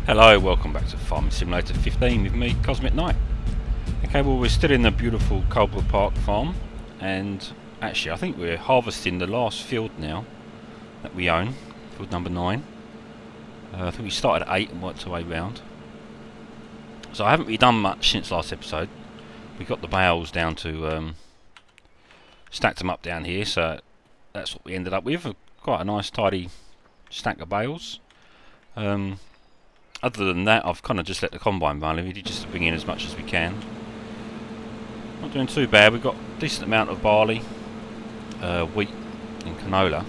Hello, welcome back to Farming Simulator 15 with me, CosmicNite. Okay, well we're still in the beautiful Coldborough Park Farm, and actually I think we're harvesting the last field now that we own, field number 9. I think we started at 8 and worked our way round. So I haven't really done much since last episode. We got the bales down to, stacked them up down here, so that's what we ended up with, quite a nice tidy stack of bales. Other than that, I've kind of just let the combine run, really, just to bring in as much as we can. Not doing too bad. We've got a decent amount of barley, wheat and canola.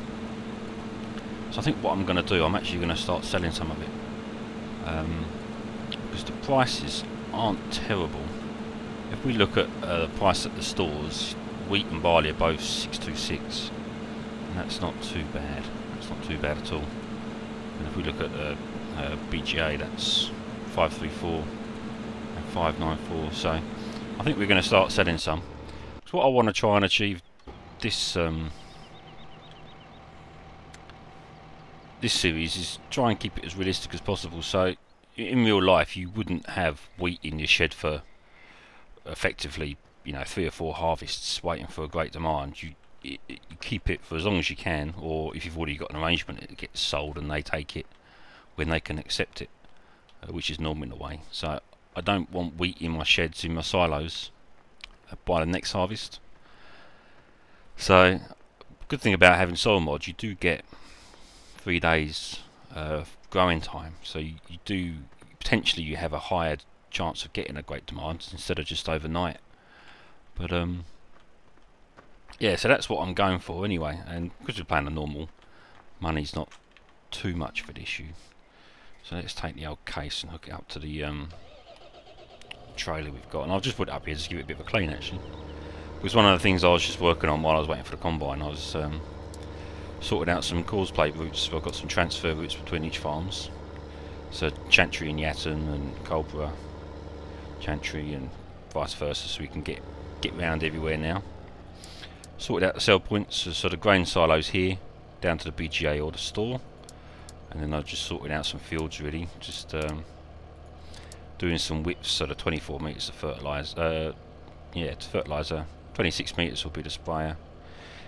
So I think what I'm going to do, I'm actually going to start selling some of it. Because the prices aren't terrible. If we look at the price at the stores, wheat and barley are both 626. And that's not too bad. That's not too bad at all. And if we look at the BGA, that's 534 and 594. So I think we're going to start selling some. So what I want to try and achieve this this series is try and keep it as realistic as possible. So in real life, you wouldn't have wheat in your shed for effectively, 3 or 4 harvests waiting for a great demand. You keep it for as long as you can, or if you've already got an arrangement, it gets sold and they take it when they can accept it, which is normally the way. So I don't want wheat in my sheds, in my silos, by the next harvest. So good thing about having soil mod, you do get 3 days growing time, so you do potentially you have a higher chance of getting a great demand instead of just overnight. But yeah, so that's what I'm going for anyway, and because we're playing a normal, money's not too much of an issue. So let's take the old case and hook it up to the trailer we've got, and I'll just put it up here just to give it a bit of a clean actually. Because one of the things I was just working on while I was waiting for the combine, I was sorting out some cause plate routes. So I've got some transfer routes between each farms. So Chantry and Yatton and Coldborough, Chantry and vice versa, so we can get round everywhere now. Sorted out the sell points, so the grain silos here, down to the BGA or the store. And then I've just sorted out some fields really, just doing some widths, so the 24 metres of fertiliser, it's fertiliser, 26 metres will be the sprayer,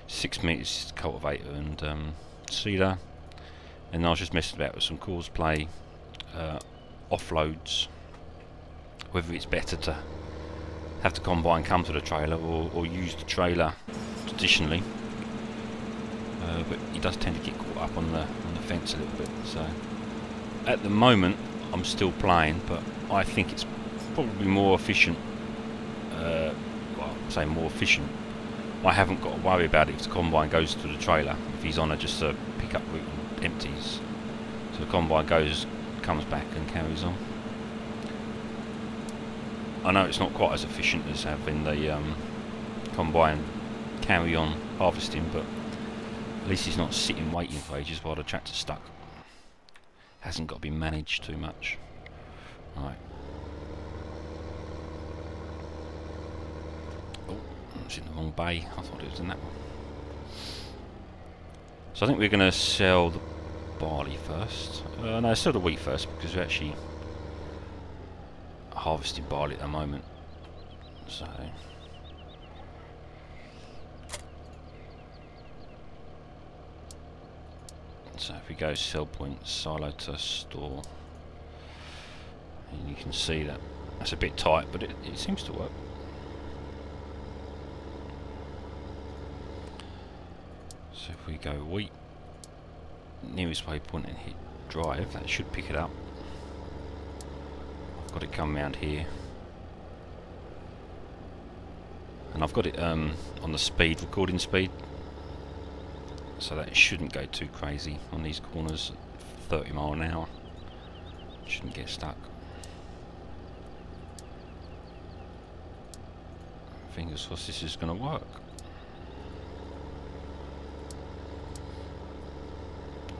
6 metres is the cultivator and seeder, and I was just messing about with some cause play offloads, whether it's better to have the combine come to the trailer or use the trailer traditionally. But he does tend to get caught up on the fence a little bit. So at the moment I'm still playing, but I think it's probably more efficient. Well, I'm saying more efficient. I haven't got to worry about it if the combine goes to the trailer. If he's on just a pickup route and empties, so the combine comes back and carries on. I know it's not quite as efficient as having the combine carry on harvesting, but at least he's not sitting waiting for ages while the tractor's stuck. Hasn't got to be managed too much. Right. Oh, I was in the wrong bay. I thought it was in that one. So I think we're going to sell the barley first. No, sell the wheat first, because we're actually harvesting barley at the moment. So if we go sell point, silo to store, and you can see that that's a bit tight, but it seems to work. So if we go wheat, nearest waypoint, and hit drive, that should pick it up. I've got it come round here, and I've got it on the speed, recording speed. So that shouldn't go too crazy on these corners, 30 mile an hour. Shouldn't get stuck. Fingers crossed this is going to work.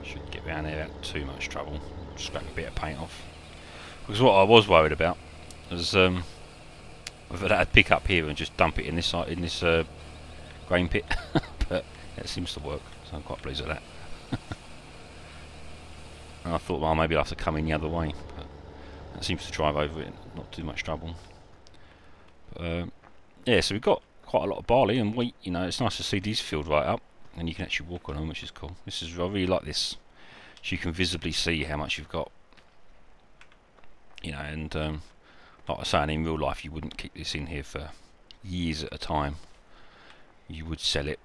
Should get round there without too much trouble. Scrape a bit of paint off. Because what I was worried about was whether I'd pick up here and just dump it in this grain pit, but it seems to work. So I'm quite pleased with that. And I thought, well, maybe I'll have to come in the other way, but That seems to drive over it, not too much trouble. Yeah, so we've got quite a lot of barley and wheat. You know, it's nice to see these filled right up, and you can actually walk on them, which is cool. This is, I really like this. So you can visibly see how much you've got. You know, and like I was saying, in real life, you wouldn't keep this in here for years at a time. You would sell it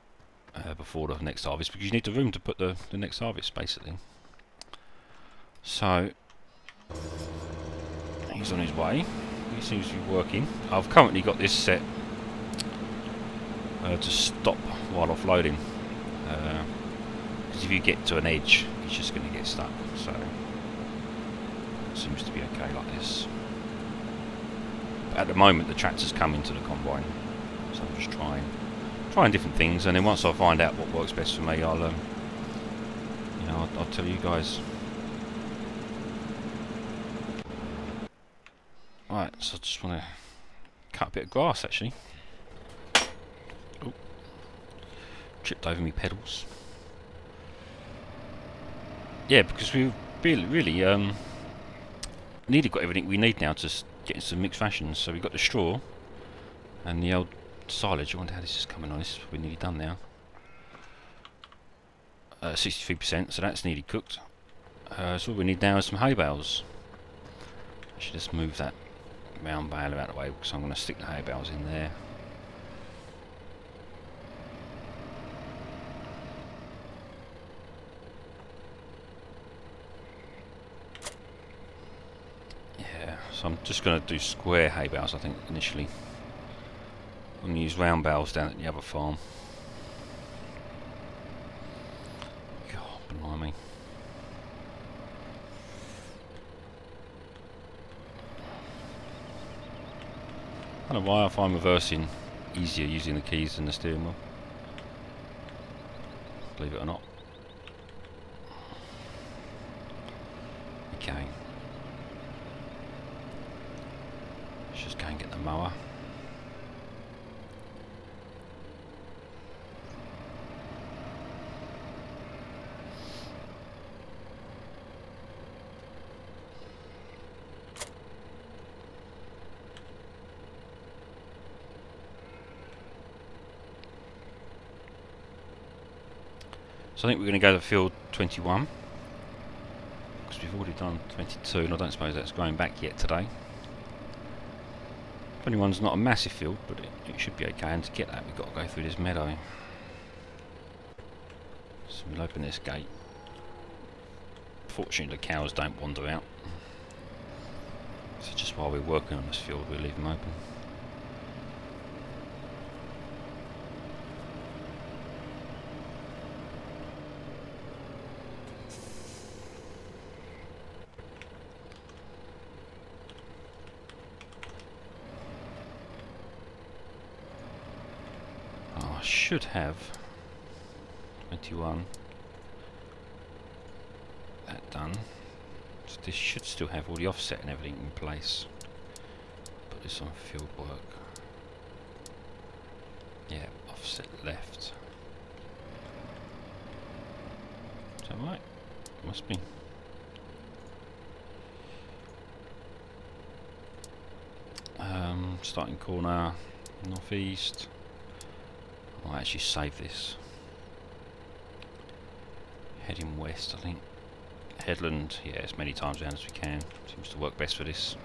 before the next harvest, because you need the room to put the next harvest, basically. So he's on his way. He seems to be working. I've currently got this set to stop while offloading, because if you get to an edge, it's just going to get stuck. So it seems to be okay like this. But at the moment, the tractor's coming to the combine, so I'm just trying different things, and then once I find out what works best for me, I'll you know, I'll tell you guys. Right, so I just want to cut a bit of grass actually. Oh, tripped over me pedals. Yeah, because we really nearly got everything we need now to get into some mixed rations. So we've got the straw and the old silage. I wonder how this is coming on. This is probably nearly done now. 63%, so that's nearly cooked. So all we need now is some hay bales. I should just move that round bale out of the way, because I'm going to stick the hay bales in there. Yeah, so I'm just going to do square hay bales, I think, initially. I'm going to use round bales down at the other farm. God, blimey. I don't know why I find reversing easier using the keys than the steering wheel. Believe it or not. Okay. Let's just go and get the mower. So I think we're going to go to field 21, because we've already done 22, and I don't suppose that's going back yet today. 21's not a massive field, but it should be okay, and to get that we've got to go through this meadow. So we'll open this gate. Fortunately the cows don't wander out, so just while we're working on this field we'll leave them open. Should have 21 that done, so this should still have all the offset and everything in place. Put this on field work. Yeah, offset left. Is that right? Must be. Starting corner northeast. I'll actually save this. Heading west, I think. Headland, yeah, as many times down as we can. Seems to work best for this.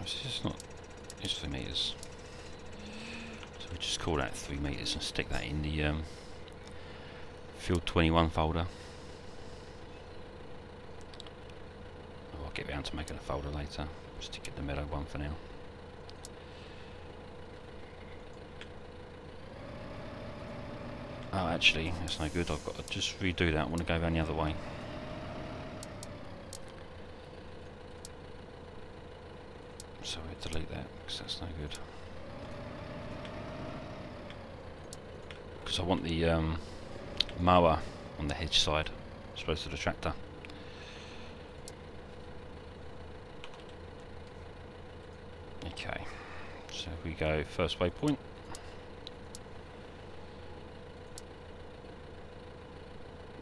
This is not. It's 3 meters. So we just call that 3 meters and stick that in the field 21 folder. Get round to making a folder later. Stick it in the meadow one for now. Oh, actually, that's no good. I've got to just redo that. I want to go around the other way. So we delete that because that's no good. Because I want the mower on the hedge side, as opposed to the tractor. Okay, so we go first waypoint.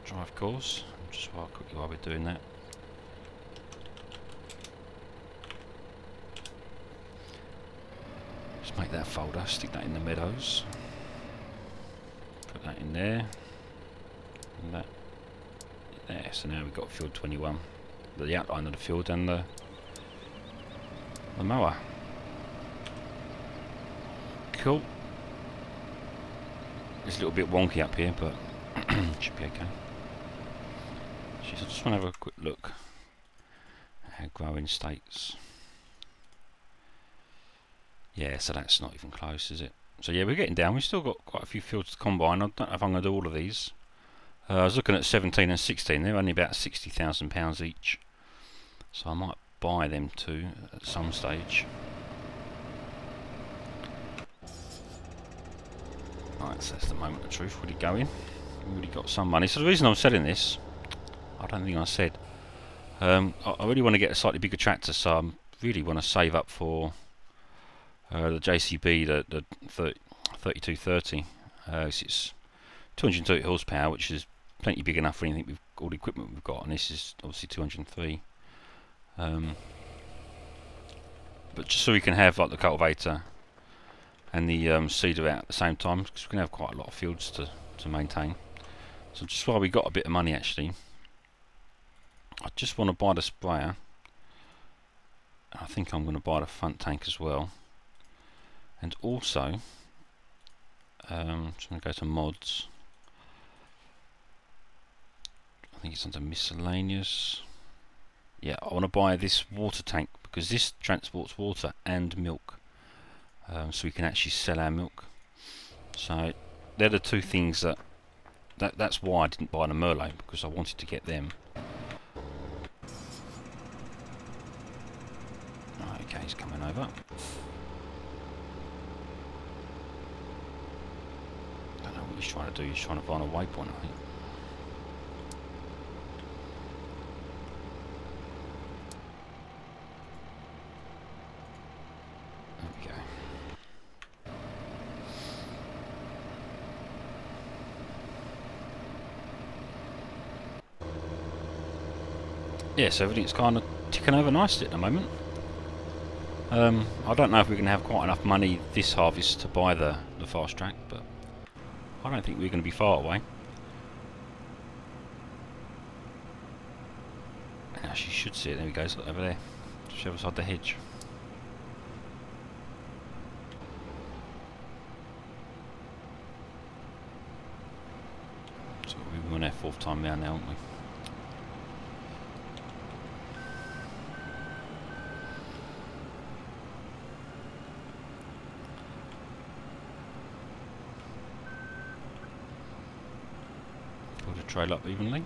drive course. Just quickly while we're doing that. Just make that a folder, stick that in the meadows. Put that in there. And that there. So now we've got field 21. The outline of the field and the mower. Cool. It's a little bit wonky up here, but should be okay. Jeez, I just want to have a quick look at our growing states. Yeah, so that's not even close, is it? So yeah, we're getting down. We've still got quite a few fields to combine. I don't know if I'm going to do all of these. I was looking at 17 and 16. They're only about £60,000 each. So I might buy them too at some stage. Right, so that's the moment of truth. Really going. We've already got some money. So the reason I'm selling this, I don't think I said. I really want to get a slightly bigger tractor, so I really want to save up for the JCB, the 3230. It's 230 horsepower, which is plenty big enough for anything all the equipment we've got, and this is obviously 203. But just so we can have like the cultivator and the seeder out at the same time, because we can have quite a lot of fields to maintain. So just while we got a bit of money, actually, I just want to buy the sprayer. I think I'm going to buy the front tank as well, and also just going to go to mods. I think it's under miscellaneous. Yeah, I want to buy this water tank because this transports water and milk, so we can actually sell our milk. So they're the two things that's why I didn't buy the Merlot, because I wanted to get them. Okay, he's coming over. Don't know what he's trying to do. He's trying to find a waypoint, I think. Yeah, so everything's kind of ticking over nicely at the moment. I don't know if we're going to have quite enough money this harvest to buy the fast track, but I don't think we're going to be far away. And actually, you should see it. There we go, it's over there, just outside the hedge. So we're on our 4th time round now, aren't we? Trail up evenly.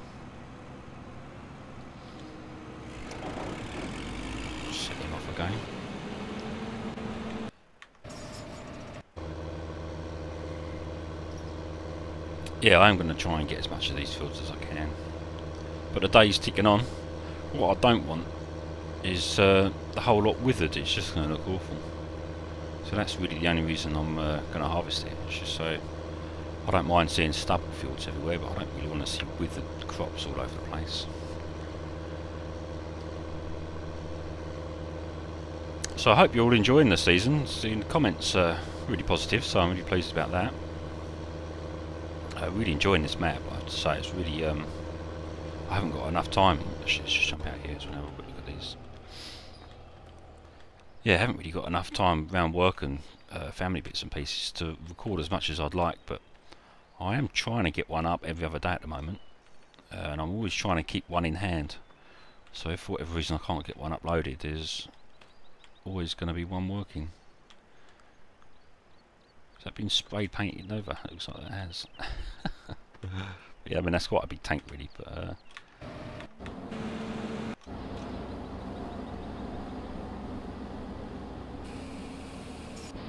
Set him off again. Yeah, I am going to try and get as much of these fields as I can. But the day's ticking on. What I don't want is the whole lot withered. It's just going to look awful. So that's really the only reason I'm going to harvest it. It's just so I don't mind seeing stubble fields everywhere, but I don't really want to see withered crops all over the place. So I hope you're all enjoying the season. Seeing the comments are really positive, so I'm really pleased about that. Really enjoying this map. I have to say, it's really I haven't got enough time. Let's just jump out here so we can have a quick look at these. Yeah, I haven't really got enough time around work and family bits and pieces to record as much as I'd like, but I am trying to get one up every other day at the moment, and I'm always trying to keep one in hand. So if for whatever reason I can't get one uploaded, there's always going to be one working. Has that been spray painted over? It looks like that has. Yeah, I mean that's quite a big tank really, but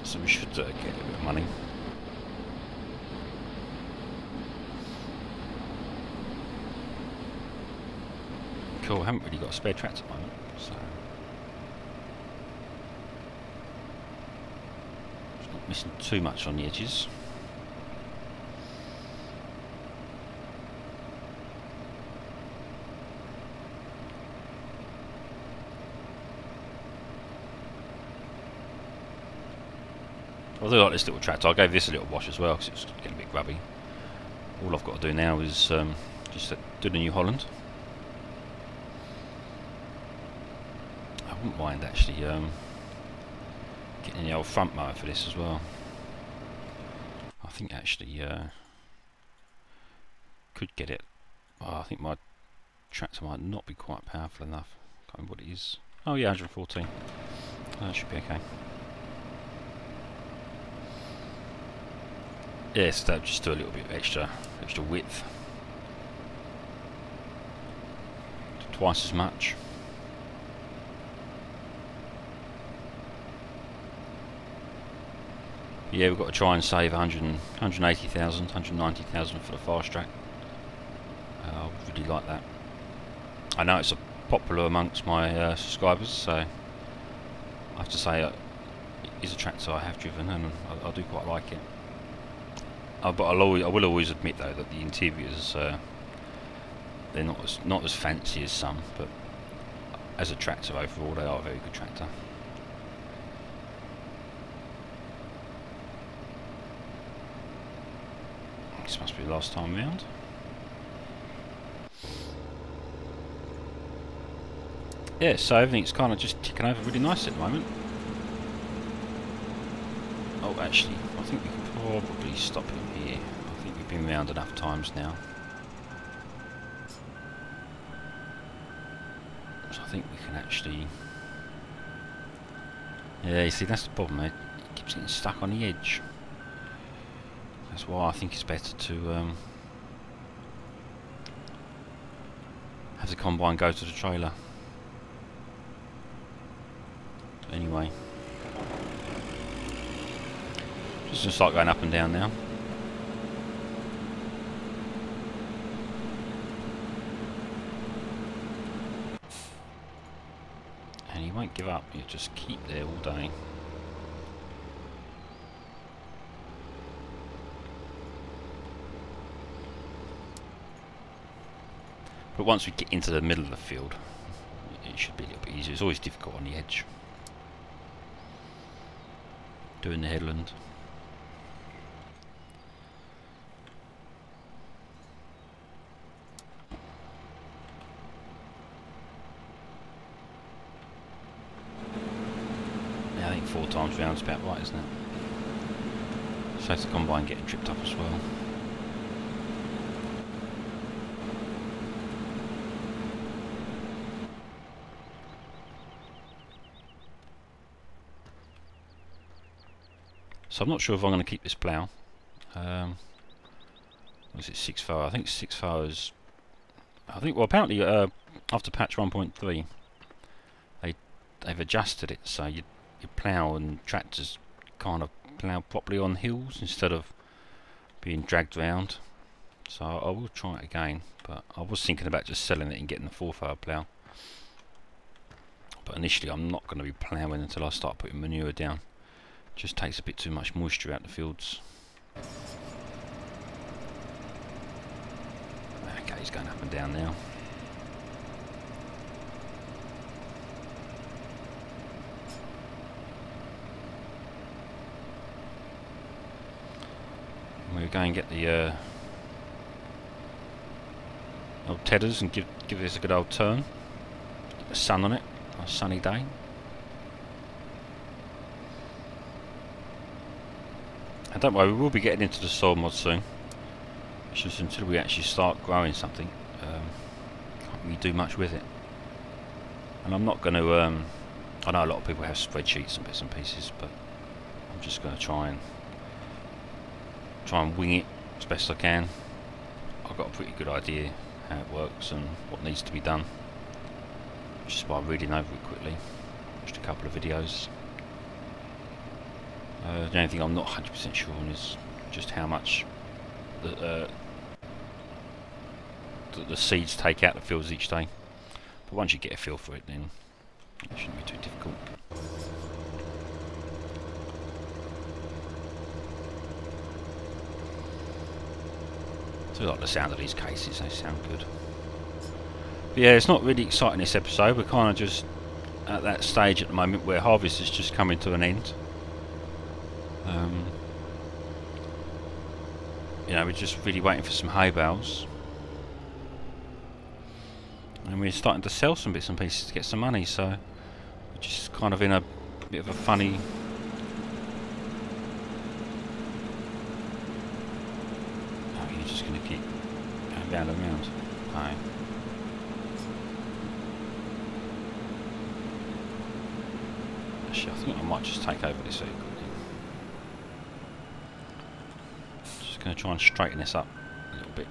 so we should get a bit of money. Cool, I haven't really got a spare tractor at the moment, so just not missing too much on the edges. I do like this little tractor. I gave this a little wash as well because it's getting a bit grubby. All I've got to do now is just do the New Holland. I wouldn't mind actually getting the old front mower for this as well. I think actually could get it. Oh, I think my tractor might not be quite powerful enough. Can't remember what it is. Oh yeah, 114. That should be okay. Yes, that just do a little bit extra width. Twice as much. Yeah, we've got to try and save 180,000, 190,000 for the fast track. I would really like that. I know it's popular amongst my subscribers, so I have to say it is a tractor I have driven and I do quite like it. But I will always admit though that the interiors they're not as fancy as some, but as a tractor overall they are a very good tractor. This must be the last time round. Yeah, so everything's kind of just ticking over really nice at the moment. Oh, actually, I think we can probably stop him here. I think we've been round enough times now. So I think we can actually... Yeah, you see, that's the problem, it keeps getting stuck on the edge. That's why I think it's better to have the combine go to the trailer. Anyway, just gonna start going up and down now. And he won't give up, he'll just keep there all day. But once we get into the middle of the field, it should be a little bit easier. It's always difficult on the edge, doing the headland. Yeah, I think 4 times round's about right, isn't it? Saves the combine getting tripped up as well. So I'm not sure if I'm going to keep this plough. Was it 6 furrow? I think 6 furrows. I think, well, apparently after patch 1.3 they've adjusted it so your plough and tractors kind of plough properly on hills instead of being dragged round. So I will try it again, but I was thinking about just selling it and getting the 4 furrow plough. But initially I'm not going to be ploughing until I start putting manure down. Just takes a bit too much moisture out of the fields. Okay, he's going up and down now. We'll go and get the old tedders and give this a good old turn. Get the sun on it on a sunny day. And don't worry, we will be getting into the soil mod soon. It's just until we actually start growing something, can't really do much with it. And I'm not going to, I know a lot of people have spreadsheets and bits and pieces, but I'm just going to try and wing it as best I can. I've got a pretty good idea how it works and what needs to be done, just by reading over it quickly. Watched a couple of videos. The only thing I'm not 100% sure on is just how much the seeds take out the fields each day. But once you get a feel for it, then it shouldn't be too difficult. I do like the sound of these cases, they sound good. But yeah, it's not really exciting this episode. We're kind of just at that stage at the moment where harvest is just coming to an end. You know, we're just really waiting for some hay bales, and we're starting to sell some bits and pieces to get some money. So we're just kind of in a bit of a funny. Oh, you're just going to keep going round and round. Aye. Actually, I think I might just take over this vehicle. Just going to try and straighten this up a little bit.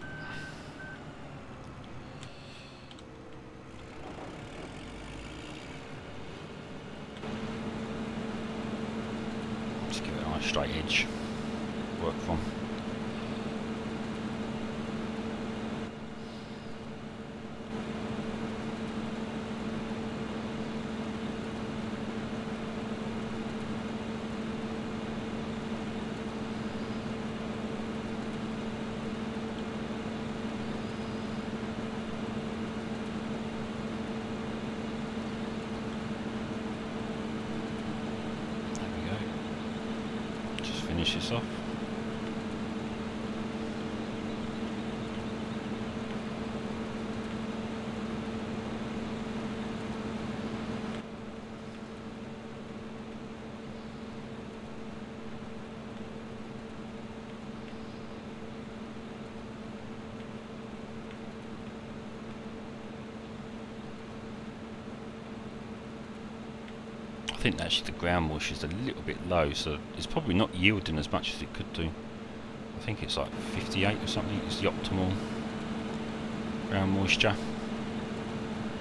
Just give it a nice straight edge to work from. Finish this off. I think actually the ground moisture is a little bit low, so it's probably not yielding as much as it could do. I think it's like 58 or something is the optimal ground moisture.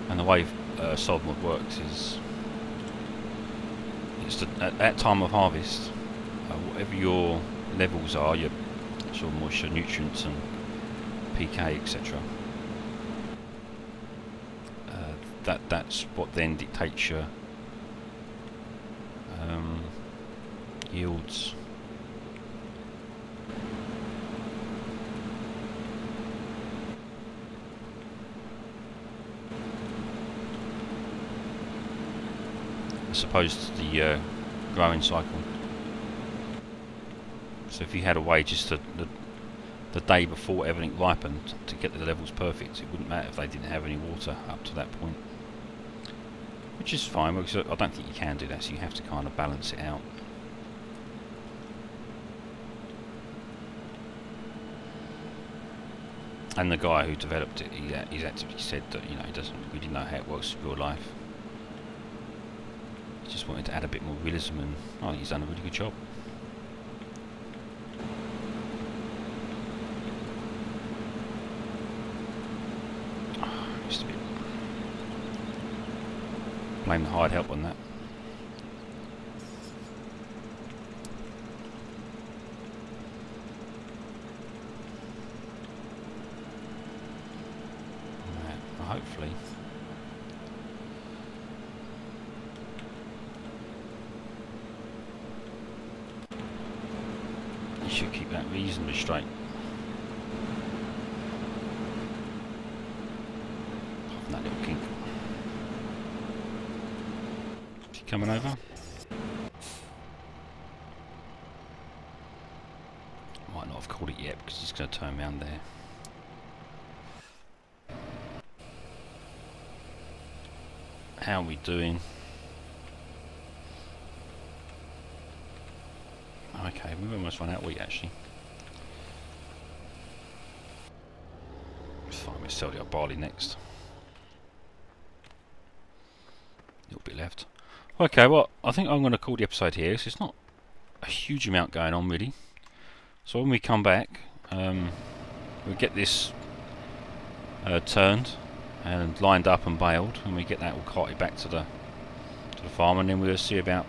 And the way Sodmod works is it's at that time of harvest, whatever your levels are, your sort of moisture, nutrients and pK, etc. That's what then dictates your yields. As opposed to the growing cycle. So if you had a way just to the day before everything ripened to get the levels perfect, it wouldn't matter if they didn't have any water up to that point. Which is fine, because I don't think you can do that, so you have to kind of balance it out. And the guy who developed it, he's actually said that, you know, he doesn't really know how it works in real life. He just wanted to add a bit more realism, and I think he's done a really good job. Just a bit. Blame the hired help on that. Hopefully. You should keep that reasonably straight. Apart from that little kink. Is he coming over? Might not have called it yet because he's going to turn around there. How are we doing? Okay, we've almost run out of wheat actually. It's fine, we'll sell the barley next. A little bit left. Okay, well, I think I'm going to call the episode here. So it's not a huge amount going on really. So when we come back, we'll get this turned and lined up and baled, and we get that all carted back to the farm, and then we'll see about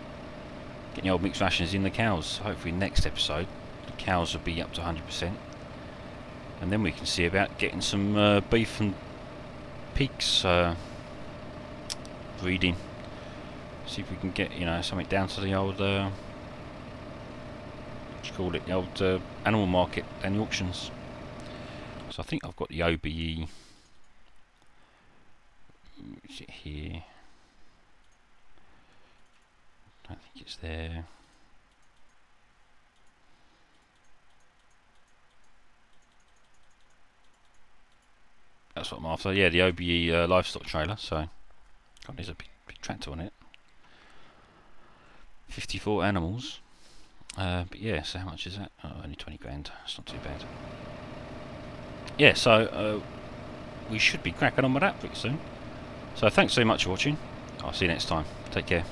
getting the old mixed rations in the cows. Hopefully next episode the cows will be up to 100%, and then we can see about getting some beef and pigs breeding. See if we can get, you know, something down to the old what do you call it, the old animal market and the auctions. So I think I've got the OBE. Is it here? I don't think it's there. that's what I'm after. Yeah, the OBE livestock trailer. So, God, there's a big tractor on it. 54 animals. But yeah, so how much is that? Oh, only 20 grand. It's not too bad. Yeah, so we should be cracking on with that pretty soon. So thanks so much for watching. I'll see you next time. Take care.